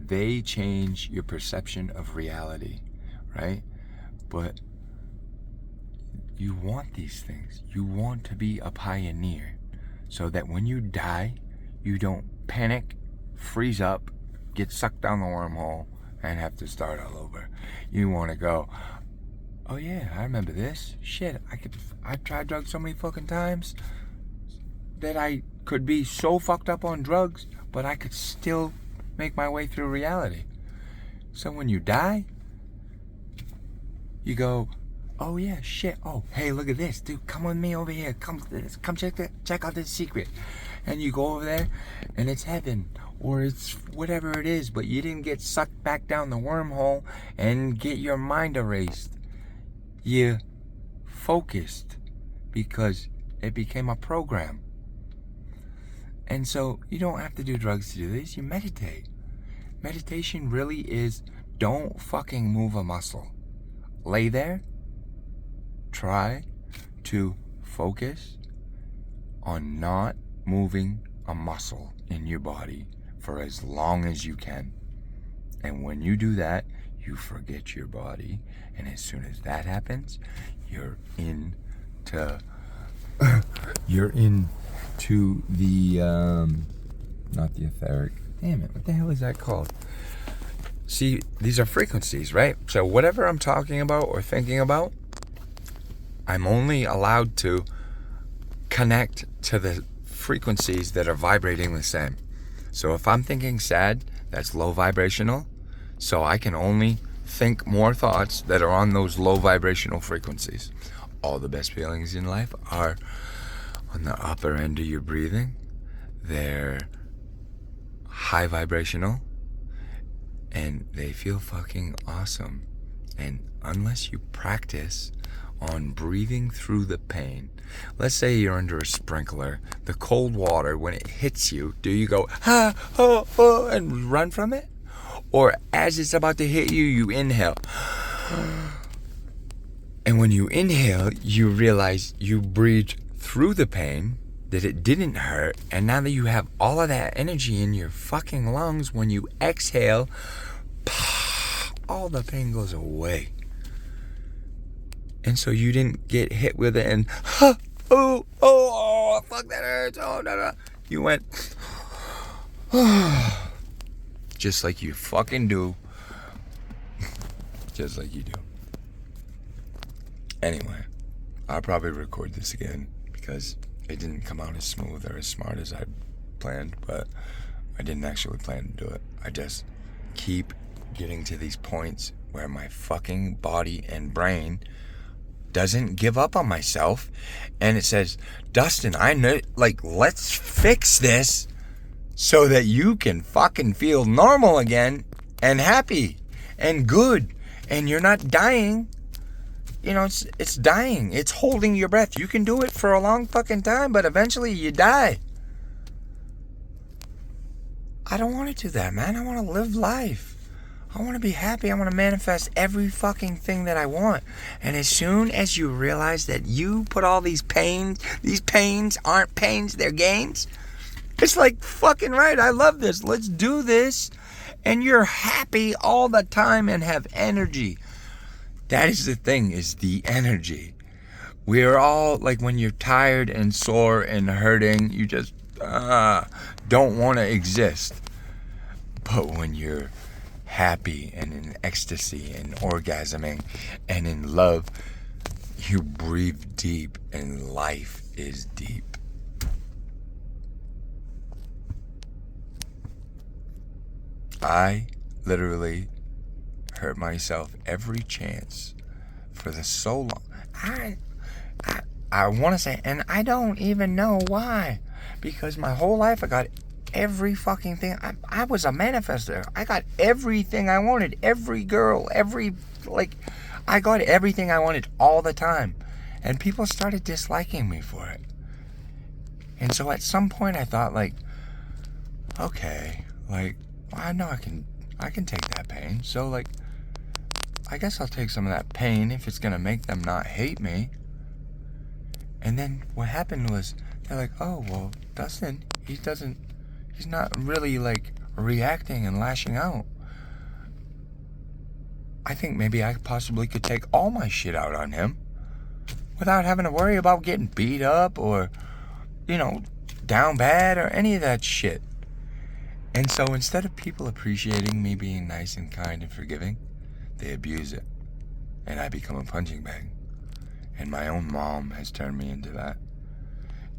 [SPEAKER 1] They change your perception of reality, right? But you want these things. You want to be a pioneer so that when you die, you don't panic, freeze up, get sucked down the wormhole, and have to start all over. You want to go, oh yeah, I remember this. Shit, I've tried drugs so many fucking times that I could be so fucked up on drugs, but I could still make my way through reality. So when you die, you go, oh yeah, shit. Oh, hey, look at this, dude. Come with me over here. Come check out this secret. And you go over there, and it's heaven, or it's whatever it is. But you didn't get sucked back down the wormhole and get your mind erased. You focused because it became a program. And so you don't have to do drugs to do this. You meditate. Meditation really is, don't fucking move a muscle. Lay there. Try to focus on not moving a muscle in your body for as long as you can. And when you do that, you forget your body. And as soon as that happens, you're into the not the etheric. Damn it, what the hell is that called? See, these are frequencies, right? So whatever I'm talking about or thinking about, I'm only allowed to connect to the frequencies that are vibrating the same. So if I'm thinking sad, that's low vibrational. So I can only think more thoughts that are on those low vibrational frequencies. All the best feelings in life are on the upper end of your breathing. They're high vibrational and they feel fucking awesome. And unless you practice on breathing through the pain, let's say you're under a sprinkler, the cold water, when it hits you, do you go, ah, oh, oh, and run from it? Or as it's about to hit you, you inhale. And when you inhale, you realize you breathed through the pain, that it didn't hurt, and now that you have all of that energy in your fucking lungs, when you exhale, all the pain goes away. And so you didn't get hit with it and, oh, fuck, that hurts, oh, no. You went, just like you fucking do. Just like you do. Anyway, I'll probably record this again because it didn't come out as smooth or as smart as I planned, but I didn't actually plan to do it. I just keep getting to these points where my fucking body and brain doesn't give up on myself, and it says, Dustin, I know, like, let's fix this so that you can fucking feel normal again and happy and good and you're not dying. You know, it's dying. It's holding your breath. You can do it for a long fucking time, but eventually you die. I don't want to do that, man. I want to live life. I want to be happy. I want to manifest every fucking thing that I want. And as soon as you realize that you put all these pains aren't pains, they're gains. It's like, fucking right, I love this. Let's do this. And you're happy all the time and have energy. That is the thing, is the energy. We're all, like, when you're tired and sore and hurting, you just don't want to exist. But when you're happy and in ecstasy and orgasming and in love, you breathe deep and life is deep. I literally hurt myself every chance for the so long. I want to say, and I don't even know why, because my whole life I got every fucking thing. I was a manifester. I got everything I wanted. Every girl, I got everything I wanted all the time. And people started disliking me for it. And so at some point I thought, like, okay, like, I know I can take that pain. So, like, I guess I'll take some of that pain if it's gonna make them not hate me. And then what happened was, they're like, oh, well, Dustin, he's not really, like, reacting and lashing out. I think maybe I possibly could take all my shit out on him without having to worry about getting beat up or, down bad or any of that shit. And so instead of people appreciating me being nice and kind and forgiving, they abuse it. And I become a punching bag. And my own mom has turned me into that.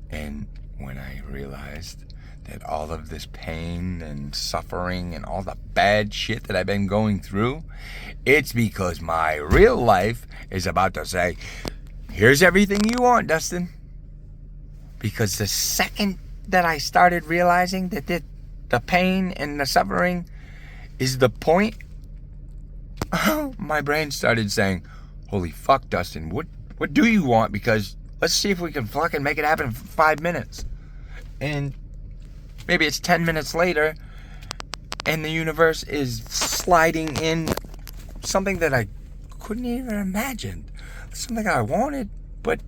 [SPEAKER 1] And when I realized that all of this pain and suffering and all the bad shit that I've been going through, it's because my real life is about to say, here's everything you want, Dustin. Because the second that I started realizing that the pain and the suffering is the point, my brain started saying, holy fuck, Dustin, what do you want? Because let's see if we can fucking make it happen in 5 minutes. And maybe it's 10 minutes later, and the universe is sliding in something that I couldn't even imagine. Something I wanted, but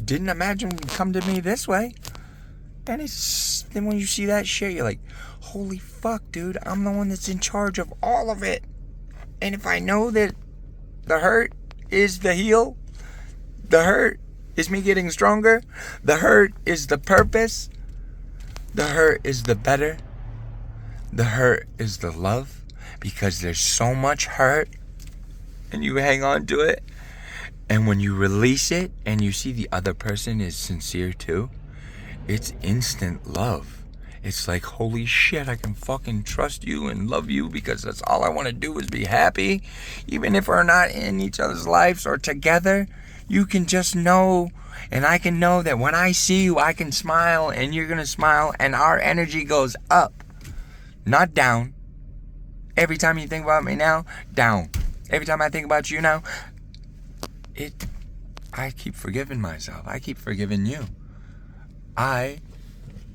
[SPEAKER 1] didn't imagine would come to me this way. And then when you see that shit, you're like, holy fuck, dude, I'm the one that's in charge of all of it. And if I know that the hurt is the heal, the hurt is me getting stronger, the hurt is the purpose, the hurt is the better, the hurt is the love, because there's so much hurt and you hang on to it. And when you release it and you see the other person is sincere too, it's instant love. It's like, holy shit, I can fucking trust you and love you because that's all I want to do is be happy. Even if we're not in each other's lives or together, you can just know, and I can know that when I see you, I can smile and you're going to smile and our energy goes up, not down. Every time you think about me now, down. Every time I think about you now, I keep forgiving myself. I keep forgiving you. I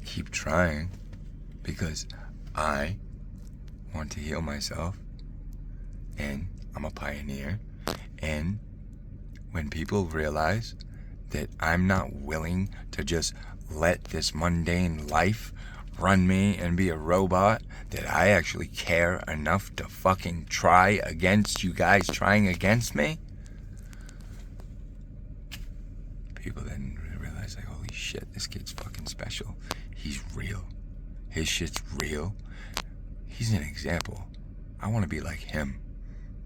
[SPEAKER 1] keep trying because I want to heal myself, and I'm a pioneer. And when people realize that I'm not willing to just let this mundane life run me and be a robot, that I actually care enough to fucking try against you guys trying against me, people then realize, like, holy shit, this kid's fucking special. He's real. His shit's real. He's an example. I want to be like him.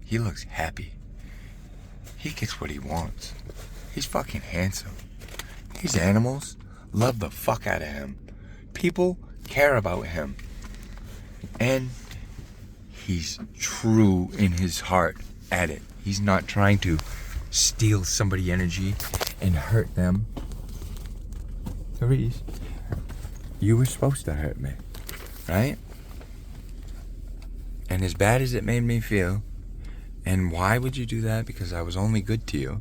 [SPEAKER 1] He looks happy. He gets what he wants. He's fucking handsome. These animals love the fuck out of him. People care about him. And he's true in his heart at it. He's not trying to steal somebody's energy and hurt them. Therese, you were supposed to hurt me, right? And as bad as it made me feel, and why would you do that? Because I was only good to you.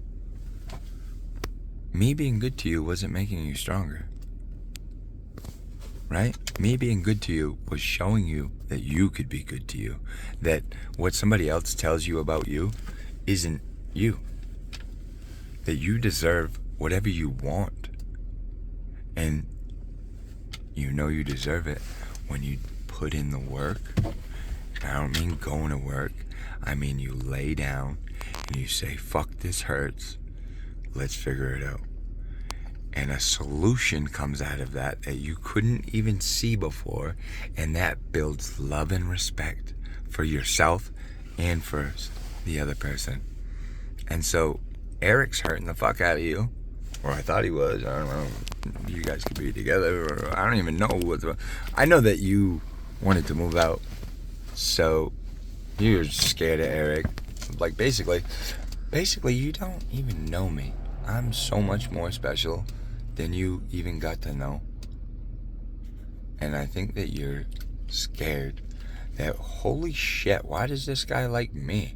[SPEAKER 1] Me being good to you wasn't making you stronger. right? Me being good to you was showing you that you could be good to you. That what somebody else tells you about you isn't you. That you deserve whatever you want. And you know you deserve it when you put in the work. I don't mean going to work. I mean you lay down and you say, fuck, this hurts. Let's figure it out. And a solution comes out of that you couldn't even see before. And that builds love and respect for yourself and for the other person. And so Eric's hurting the fuck out of you. Or I thought he was. I don't know. You guys could be together. Or I don't even know I know that you wanted to move out. So you're scared of Eric. Like basically you don't even know me. I'm so much more special than you even got to know. And I think that you're scared that, holy shit, why does this guy like me?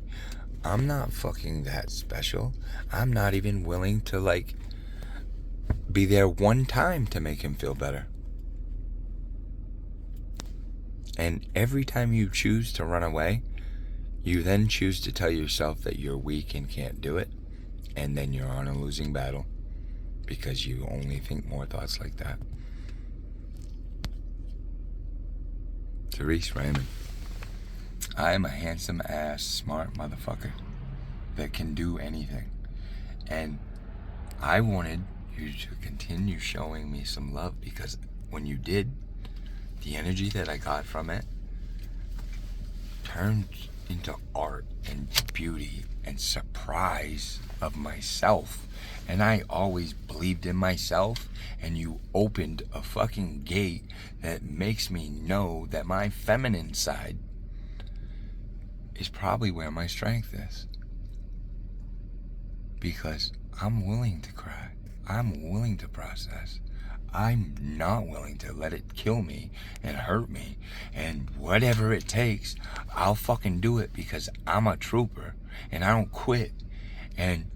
[SPEAKER 1] I'm not fucking that special. I'm not even willing to like be there one time to make him feel better. And every time you choose to run away, you then choose to tell yourself that you're weak and can't do it. And then you're on a losing battle because you only think more thoughts like that. Therese Raymond. I am a handsome ass, smart motherfucker that can do anything. And I wanted you to continue showing me some love because when you did, the energy that I got from it turned into art and beauty and surprise of myself. And I always believed in myself, and you opened a fucking gate that makes me know that my feminine side is probably where my strength is. Because I'm willing to cry. I'm willing to process. I'm not willing to let it kill me and hurt me. And whatever it takes, I'll fucking do it because I'm a trooper and I don't quit. And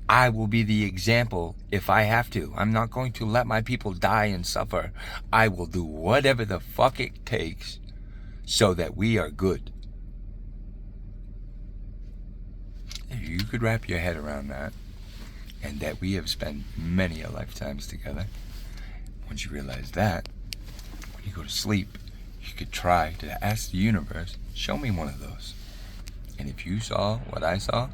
[SPEAKER 1] I will be the example if I have to. I'm not going to let my people die and suffer. I will do whatever the fuck it takes so that we are good. If you could wrap your head around that, and that we have spent many a lifetimes together, once you realize that, when you go to sleep, you could try to ask the universe, show me one of those. And if you saw what I saw,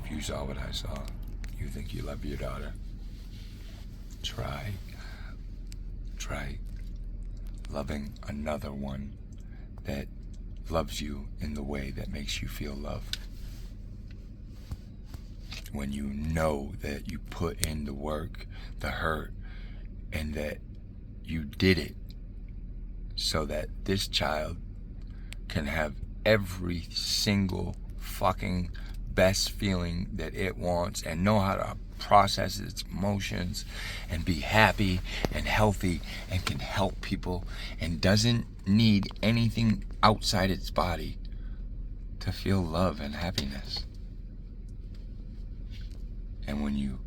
[SPEAKER 1] if you saw what I saw, you think you love your daughter, try loving another one that loves you in the way that makes you feel loved. When you know that you put in the work, the hurt, and that you did it so that this child can have every single fucking best feeling that it wants and know how to process its emotions and be happy and healthy and can help people and doesn't need anything outside its body to feel love and happiness. And when you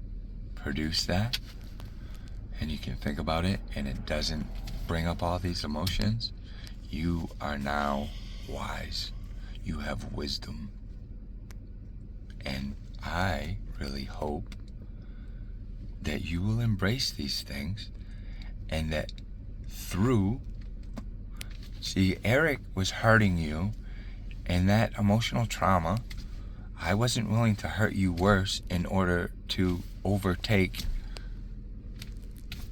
[SPEAKER 1] produce that and you can think about it and it doesn't bring up all these emotions, you are now wise. You have wisdom. And I really hope that you will embrace these things and that Eric was hurting you, and that emotional trauma, I wasn't willing to hurt you worse in order to overtake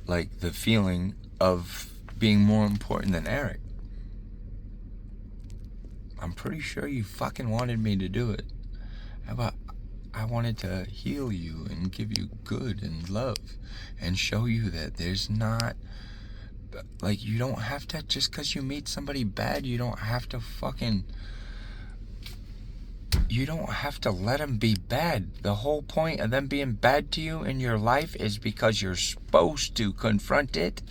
[SPEAKER 1] like the feeling of being more important than Eric. I'm pretty sure you fucking wanted me to do it. But I wanted to heal you and give you good and love and show you that there's not, like, you don't have to, just because you meet somebody bad, you don't have to let them be bad. The whole point of them being bad to you in your life is because you're supposed to confront it,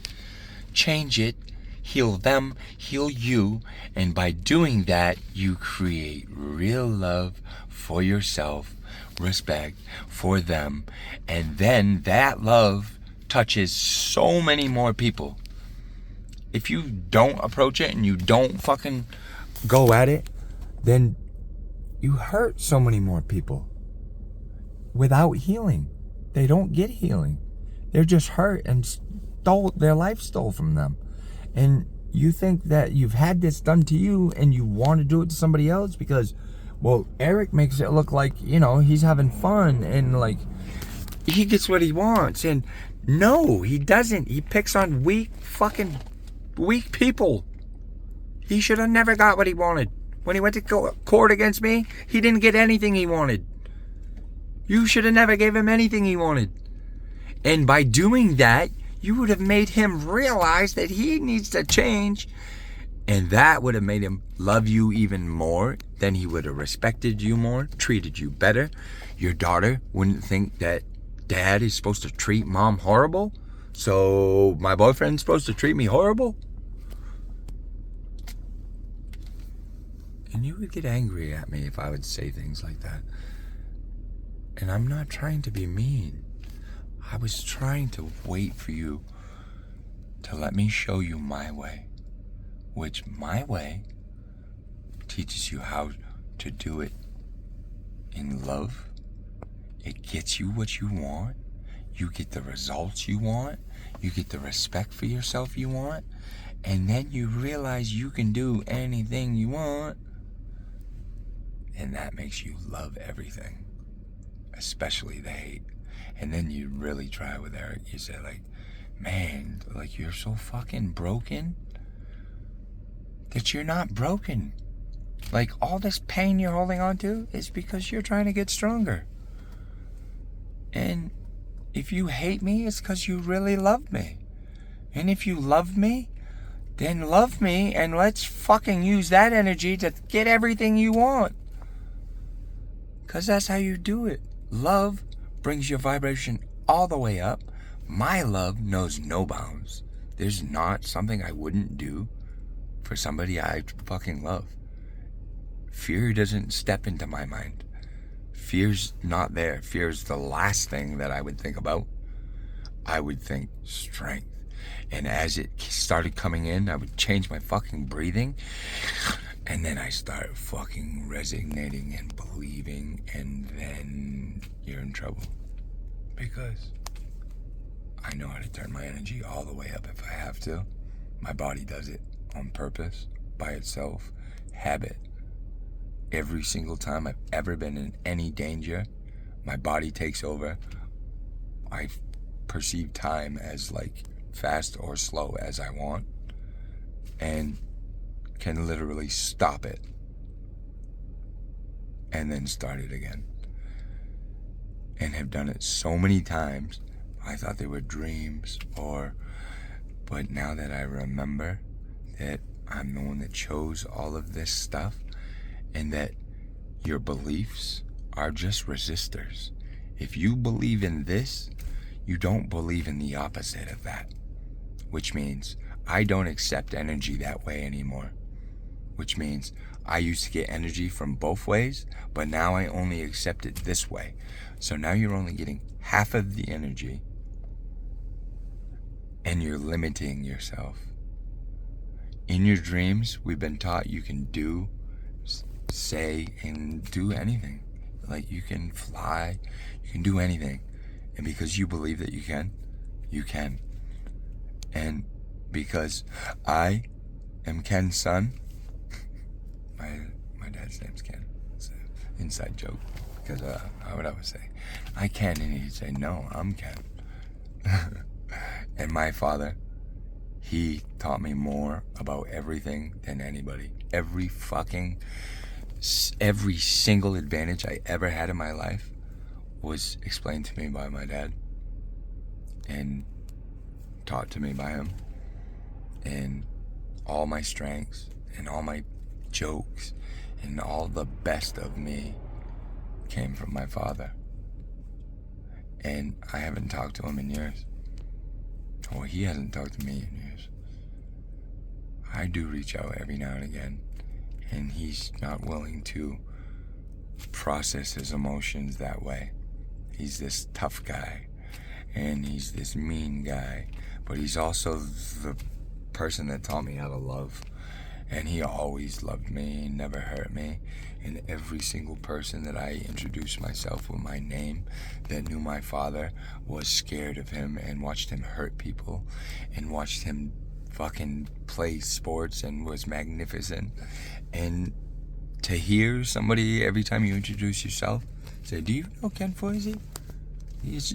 [SPEAKER 1] change it, heal them, heal you, and by doing that, you create real love for yourself, respect for them, and then that love touches so many more people. If you don't approach it and you don't fucking go at it, then you hurt so many more people without healing. They don't get healing. They're just hurt and their life stole from them. And you think that you've had this done to you and you want to do it to somebody else because, well, Eric makes it look like, he's having fun and like he gets what he wants. And no, he doesn't. He picks on weak people. He should have never got what he wanted. When he went to court against me, he didn't get anything he wanted. You should have never gave him anything he wanted. And by doing that, you would have made him realize that he needs to change. And that would have made him love you even more. Then he would have respected you more, treated you better. Your daughter wouldn't think that dad is supposed to treat mom horrible. So my boyfriend's supposed to treat me horrible? And you would get angry at me if I would say things like that. And I'm not trying to be mean. I was trying to wait for you to let me show you my way. Which my way teaches you how to do it in love. It gets you what you want. You get the results you want. You get the respect for yourself you want. And then you realize you can do anything you want. And that makes you love everything, especially the hate. And then you really try with Eric. You say like, man, like you're so fucking broken that you're not broken. Like all this pain you're holding on to is because you're trying to get stronger. And if you hate me, it's because you really love me. And if you love me, then love me and let's fucking use that energy to get everything you want. Because that's how you do it. Love brings your vibration all the way up. My love knows no bounds. There's not something I wouldn't do for somebody I fucking love. Fear doesn't step into my mind. Fear's not there. Fear's the last thing that I would think about. I would think strength. And as it started coming in, I would change my fucking breathing. And then I start fucking resonating and believing, and then you're in trouble. Because I know how to turn my energy all the way up if I have to. My body does it on purpose, by itself, habit. Every single time I've ever been in any danger, my body takes over. I perceive time as like fast or slow as I want. And can literally stop it and then start it again. And have done it so many times, I thought they were dreams but now that I remember that I'm the one that chose all of this stuff and that your beliefs are just resistors. If you believe in this, you don't believe in the opposite of that, which means I don't accept energy that way anymore. Which means I used to get energy from both ways, but now I only accept it this way. So now you're only getting half of the energy, and you're limiting yourself. In your dreams, we've been taught you can do, say, and do anything. Like you can fly, you can do anything. And because you believe that you can, you can. And because I am Ken's son, my dad's name's Ken. It's an inside joke because I would always say, I can, and he'd say, no, I'm Ken. And my father, he taught me more about everything than anybody. Every single advantage I ever had in my life was explained to me by my dad and taught to me by him. And all my strengths and all my jokes and all the best of me came from my father. And I haven't talked to him in years. Or he hasn't talked to me in years. I do reach out every now and again, and he's not willing to process his emotions that way. He's this tough guy, and he's this mean guy, but he's also the person that taught me how to love. And he always loved me, he never hurt me. And every single person that I introduced myself with my name that knew my father was scared of him and watched him hurt people and watched him fucking play sports and was magnificent. And to hear somebody every time you introduce yourself say, "Do you know Ken Foisey?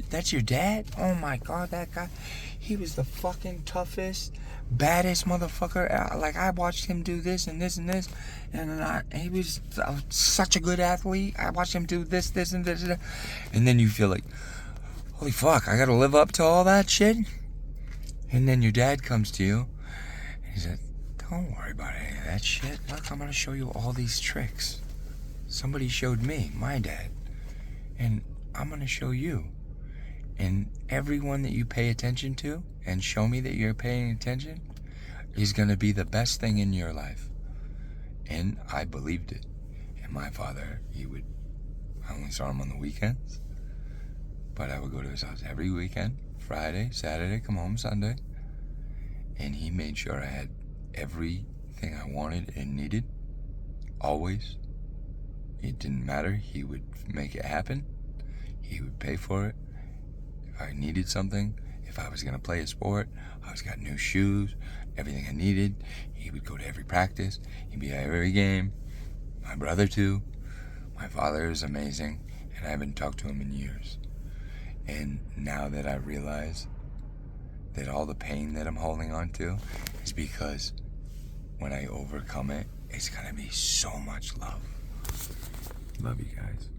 [SPEAKER 1] That's your dad? Oh my God, that guy, he was the fucking toughest, baddest motherfucker. Like, I watched him do this and this and this, and he was such a good athlete. I watched him do this, this, and this, and then you feel like, holy fuck, I gotta live up to all that shit. And then your dad comes to you, and he said, don't worry about any of that shit. Look, I'm gonna show you all these tricks. Somebody showed me, my dad, and I'm gonna show you. And everyone that you pay attention to and show me that you're paying attention is going to be the best thing in your life." And I believed it. And my father, I only saw him on the weekends, but I would go to his house every weekend, Friday, Saturday, come home Sunday. And he made sure I had everything I wanted and needed, always. It didn't matter. He would make it happen. He would pay for it. If I needed something, if I was going to play a sport, I was got new shoes, everything I needed. He would go to every practice. He'd be at every game. My brother too. My father is amazing, and I haven't talked to him in years. And now that I realize that all the pain that I'm holding on to is because when I overcome it, it's going to be so much love. Love you guys.